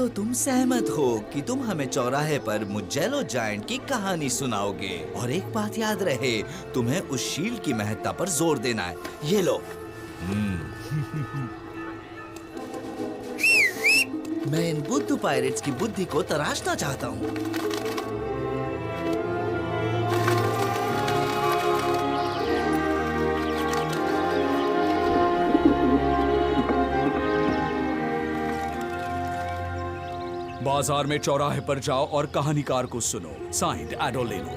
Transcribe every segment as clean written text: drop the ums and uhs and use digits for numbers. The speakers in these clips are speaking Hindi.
तो तुम सहमत हो कि तुम हमें चौराहे पर मुजेलो जायंट की कहानी सुनाओगे। और एक बात याद रहे, तुम्हें उस शील्ड की महत्ता पर जोर देना है। ये लो। मैं इन बुद्धू पायरेट्स की बुद्धि को तराशना चाहता हूँ। बाजार में चौराहे पर जाओ और कहानीकार को सुनो। साइंड एडोलेनो।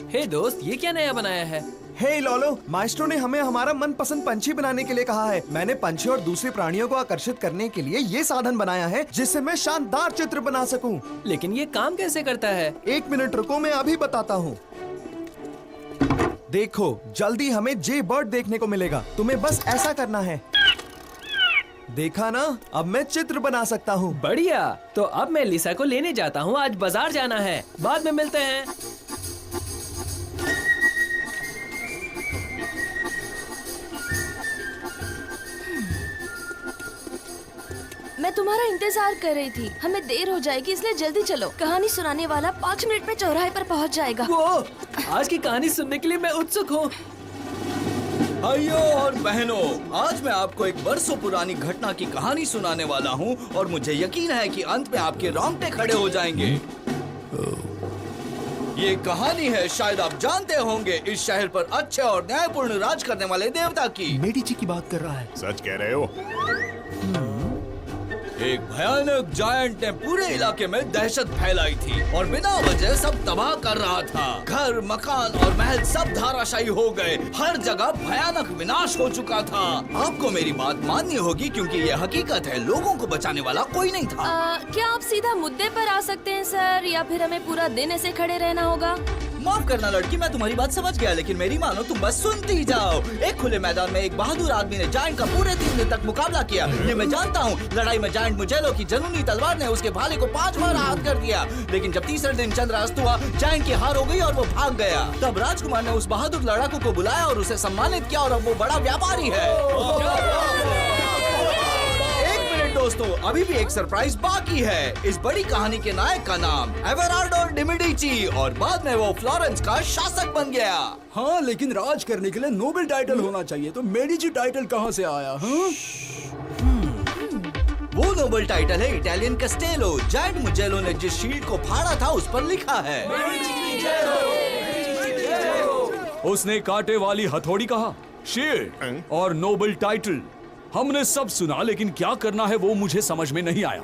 हे दोस्त, ये क्या नया बनाया है? हे लोलो, माइस्ट्रो ने हमें हमारा मनपसंद पंछी बनाने के लिए कहा है। मैंने पंछी और दूसरे प्राणियों को आकर्षित करने के लिए ये साधन बनाया है जिससे मैं शानदार चित्र बना सकूं। लेकिन ये काम कैसे करता है? 1 मिनट रुको, मैं अभी बताता हूँ। देखो, जल्दी हमें जे बर्ड देखने को मिलेगा। तुम्हें बस ऐसा करना है। देखा ना, अब मैं चित्र बना सकता हूँ। बढ़िया। तो अब मैं लिसा को लेने जाता हूँ। आज बाजार जाना है। बाद में मिलते हैं। मैं तुम्हारा इंतजार कर रही थी। हमें देर हो जाएगी, इसलिए जल्दी चलो। कहानी सुनाने वाला 5 मिनट में चौराहे पर पहुंच जाएगा। वो आज की कहानी सुनने के लिए मैं उत्सुक हूँ। भाइयों और बहनों, आज मैं आपको एक बरसों पुरानी घटना की कहानी सुनाने वाला हूँ और मुझे यकीन है कि अंत में आपके रोंगटे खड़े हो जाएंगे। ये कहानी है, शायद आप जानते होंगे, इस शहर पर अच्छे और न्यायपूर्ण राज करने वाले देवता की। मेडिची की बात कर रहा है। सच कह रहे हो? एक भयानक जायंट ने पूरे इलाके में दहशत फैलाई थी और बिना वजह सब तबाह कर रहा था। घर, मकान और महल सब धाराशायी हो गए। हर जगह भयानक विनाश हो चुका था। आपको मेरी बात माननी होगी क्योंकि ये हकीकत है, लोगों को बचाने वाला कोई नहीं था। क्या आप सीधा मुद्दे पर आ सकते हैं सर, या फिर हमें पूरा दिन ऐसे खड़े रहना होगा? माफ करना लड़की, मैं तुम्हारी बात समझ गया, लेकिन मेरी मानो, तुम बस सुनती जाओ। एक खुले मैदान में एक बहादुर आदमी ने जायंट का पूरे 3 दिन तक मुकाबला किया। ये मैं जानता हूँ। लड़ाई में जायंट मुजेलो की जुनूनी तलवार ने उसके भाले को 5 बार आहत कर दिया। लेकिन जब तीसरे दिन चंद्र अस्त हुआ, जायंट की हार हो गई और वो भाग गया। तब राजकुमार ने उस बहादुर लड़ाकू को बुलाया और उसे सम्मानित किया और अब वो बड़ा व्यापारी है। दोस्तों, अभी भी एक सरप्राइज बाकी है। इस बड़ी कहानी के नायक का नाम एवरार्डो डी मेडिची और बाद में वो फ्लोरेंस का शासक बन गया। हाँ, लेकिन राज करने के लिए नोबेल टाइटल होना चाहिए, तो मेडिची टाइटल कहाँ से आया? हाँ? वो नोबेल टाइटल है इटालियन कस्टेलो। जायंट मुजेलो ने जिस शील्ड को फाड़ा था उस पर लिखा है। उसने कांटे वाली हथौड़ी कहा, शील्ड और नोबेल टाइटल। हमने सब सुना, लेकिन क्या करना है वो मुझे समझ में नहीं आया।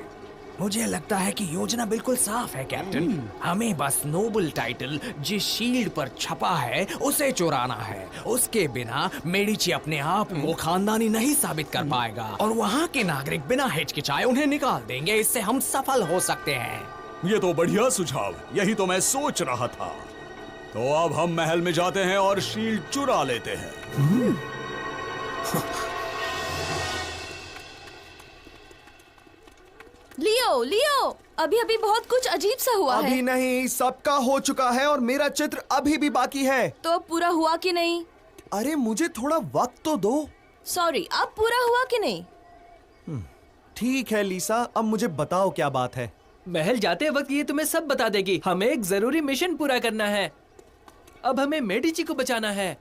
मुझे लगता है कि योजना बिल्कुल साफ है कैप्टन। हमें बस नोबल टाइटल जिस शील्ड पर छपा है उसे चुराना है। उसके बिना मेडिची अपने आप को खानदानी नहीं साबित कर पाएगा और वहाँ के नागरिक बिना हिचकिचाए उन्हें निकाल देंगे। इससे हम सफल हो सकते हैं। ये तो बढ़िया सुझाव, यही तो मैं सोच रहा था। तो अब हम महल में जाते हैं और शील्ड चुरा लेते हैं। लियो, लियो, अभी अभी बहुत कुछ अजीब सा हुआ है। अभी नहीं, सबका हो चुका है और मेरा चित्र अभी भी बाकी है। तो अब पूरा हुआ कि नहीं? अरे मुझे थोड़ा वक्त तो दो। सॉरी, अब पूरा हुआ कि नहीं? ठीक है लिसा, अब मुझे बताओ क्या बात है। महल जाते वक्त ये तुम्हें सब बता देगी। हमें एक जरूरी मिशन पूरा करना है। अब हमें मेडिची को बचाना है।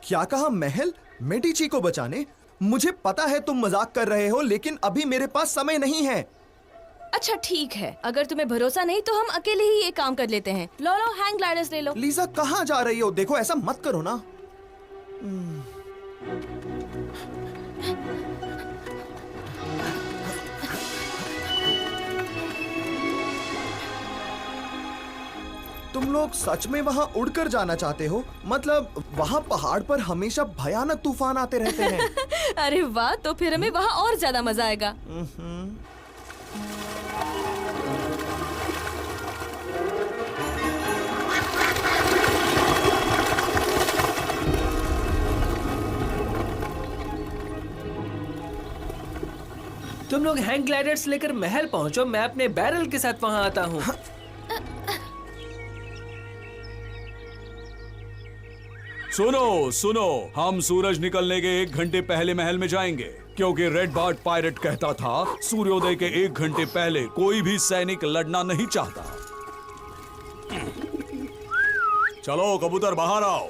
क्या कहा? महल? मेडिची को बचाने? मुझे पता है तुम मजाक कर रहे हो, लेकिन अभी मेरे पास समय नहीं है। अच्छा ठीक है, अगर तुम्हें भरोसा नहीं तो हम अकेले ही ये काम कर लेते हैं। लो लो, हैंग ग्लाइडर्स ले लो। लीजा कहाँ जा रही हो? देखो ऐसा मत करो ना। तुम लोग सच में वहाँ उड़कर जाना चाहते हो? मतलब वहाँ पहाड़ पर हमेशा भयानक तूफान आते रहते हैं। अरे वाह, तो फिर हमें वहाँ और ज्यादा मजा आएगा। तुम लोग हैंग ग्लाइडर्स लेकर महल पहुंचो, मैं अपने बैरल के साथ वहां आता हूँ। सुनो सुनो, हम सूरज निकलने के 1 घंटे पहले महल में जाएंगे, क्योंकि रेड बार्ट पायरेट कहता था सूर्योदय के 1 घंटे पहले कोई भी सैनिक लड़ना नहीं चाहता। चलो कबूतर बाहर आओ।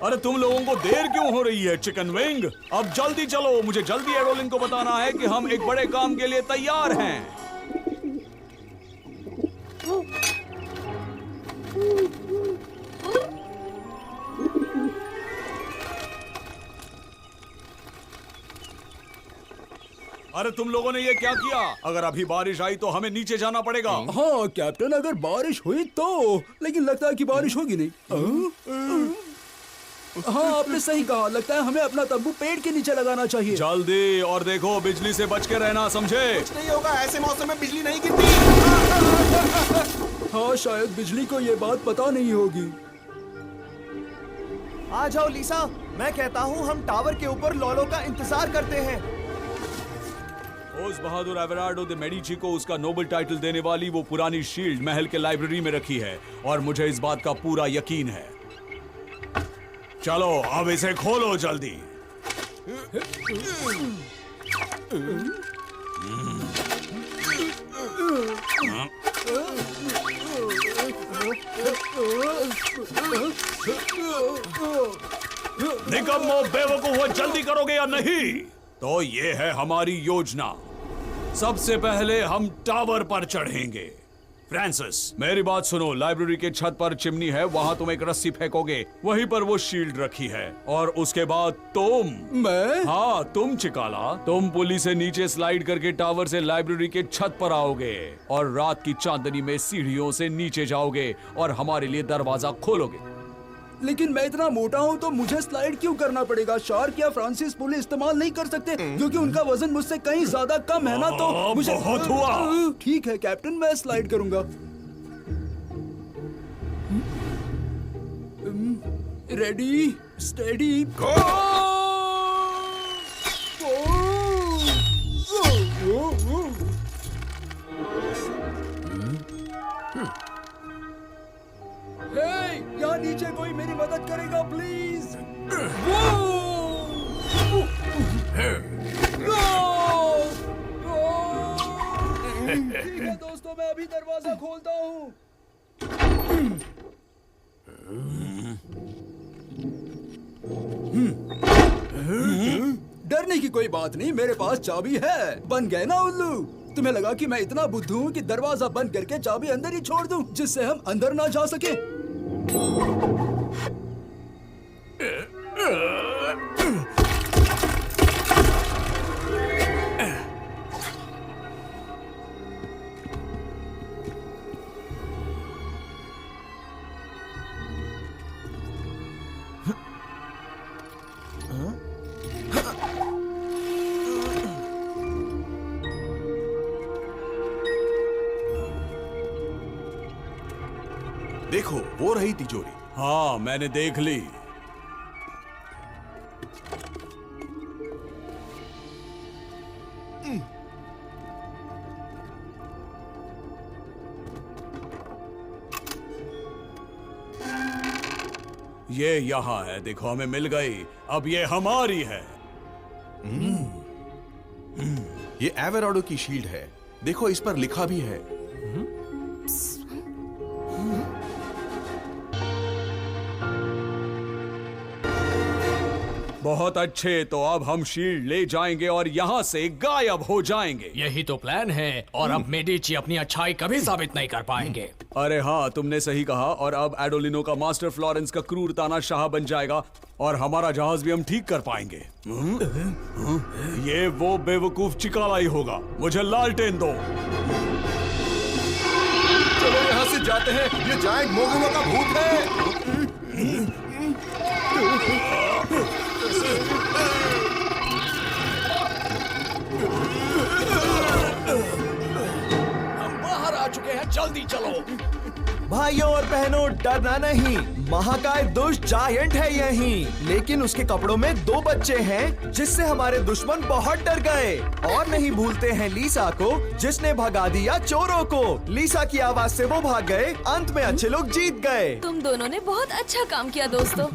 अरे तुम लोगों को देर क्यों हो रही है चिकन विंग? अब जल्दी चलो, मुझे जल्दी एडोलिन को बताना है कि हम एक बड़े काम के लिए तैयार हैं। अरे तुम लोगों ने ये क्या किया? अगर अभी बारिश आई तो हमें नीचे जाना पड़ेगा। हाँ कैप्टन, अगर बारिश हुई तो, लेकिन लगता है कि बारिश होगी नहीं। हाँ आपने सही कहा, लगता है हमें अपना तंबू पेड़ के नीचे लगाना चाहिए। जल्दी, और देखो बिजली से बच के रहना, समझे? नहीं होगा, ऐसे मौसम में बिजली नहीं गिरती। हाँ शायद बिजली को ये बात पता नहीं होगी। आ जाओ लीसा, मैं कहता हूँ हम टावर के ऊपर लॉलो का इंतजार करते हैं। उस बहादुर एवरार्डो दे मेडिची को उसका नोबल टाइटल देने वाली वो पुरानी शील्ड महल के लाइब्रेरी में रखी है, और मुझे इस बात का पूरा यकीन है। चलो अब इसे खोलो जल्दी। निकम्मो बेवकूफ, जल्दी करोगे या नहीं? तो ये है हमारी योजना। सबसे पहले हम टावर पर चढ़ेंगे। फ्रांसिस, मेरी बात सुनो, लाइब्रेरी के छत पर चिमनी है, वहां तुम एक रस्सी फेंकोगे, वहीं पर वो शील्ड रखी है, और उसके बाद तुम। मैं? हाँ तुम चिकाला, तुम पुली से नीचे स्लाइड करके टावर से लाइब्रेरी के छत पर आओगे, और रात की चांदनी में सीढ़ियों से नीचे जाओगे और हमारे लिए दरवाजा खोलोगे। लेकिन मैं इतना मोटा हूँ तो मुझे स्लाइड क्यों करना पड़ेगा? शार्क या फ्रांसिस पुली इस्तेमाल नहीं कर सकते क्योंकि उनका वजन मुझसे कहीं ज्यादा कम है ना, तो मुझे बहुत हुआ। ठीक है कैप्टन, मैं स्लाइड करूंगा। रेडी स्टेडी गो। यहाँ नीचे कोई मेरी मदद करेगा प्लीज? ठीक है दोस्तों, मैं अभी दरवाजा खोलता हूँ। डरने की कोई बात नहीं, मेरे पास चाबी है। बन गए ना उल्लू? तुम्हें लगा कि मैं इतना बुद्धू हूँ कि दरवाजा बंद करके चाबी अंदर ही छोड़ दूं, जिससे हम अंदर ना जा सके? देखो वो रही तिजोरी। हाँ मैंने देख ली। ये यहाँ है, देखो हमें मिल गई। अब ये हमारी है। ये एवराडो की शील्ड है, देखो इस पर लिखा भी है। बहुत अच्छे, तो अब हम शील्ड ले जाएंगे और यहाँ से गायब हो जाएंगे। यही तो प्लान है, और अब मेडिची अपनी अच्छाई कभी साबित नहीं कर पाएंगे। अरे हाँ तुमने सही कहा, और अब एडोलिनो का मास्टर फ्लोरेंस का क्रूरताना शाह बन जाएगा, और हमारा जहाज भी हम ठीक कर पाएंगे। ये वो बेवकूफ चिकाला ही होगा। मुझे लालटेन दो। चलो यहाँ से जाते हैं, ये जायंट मोगलों का भूत है। हम बाहर आ चुके हैं, जल्दी चलो। भाइयों और बहनों, डरना नहीं, महाकाय दुष्ट जायंट है यहीं, लेकिन उसके कपड़ों में 2 बच्चे हैं जिससे हमारे दुश्मन बहुत डर गए। और नहीं भूलते हैं लीसा को, जिसने भगा दिया चोरों को। लीसा की आवाज से वो भाग गए, अंत में अच्छे लोग जीत गए। तुम दोनों ने बहुत अच्छा काम किया दोस्तों।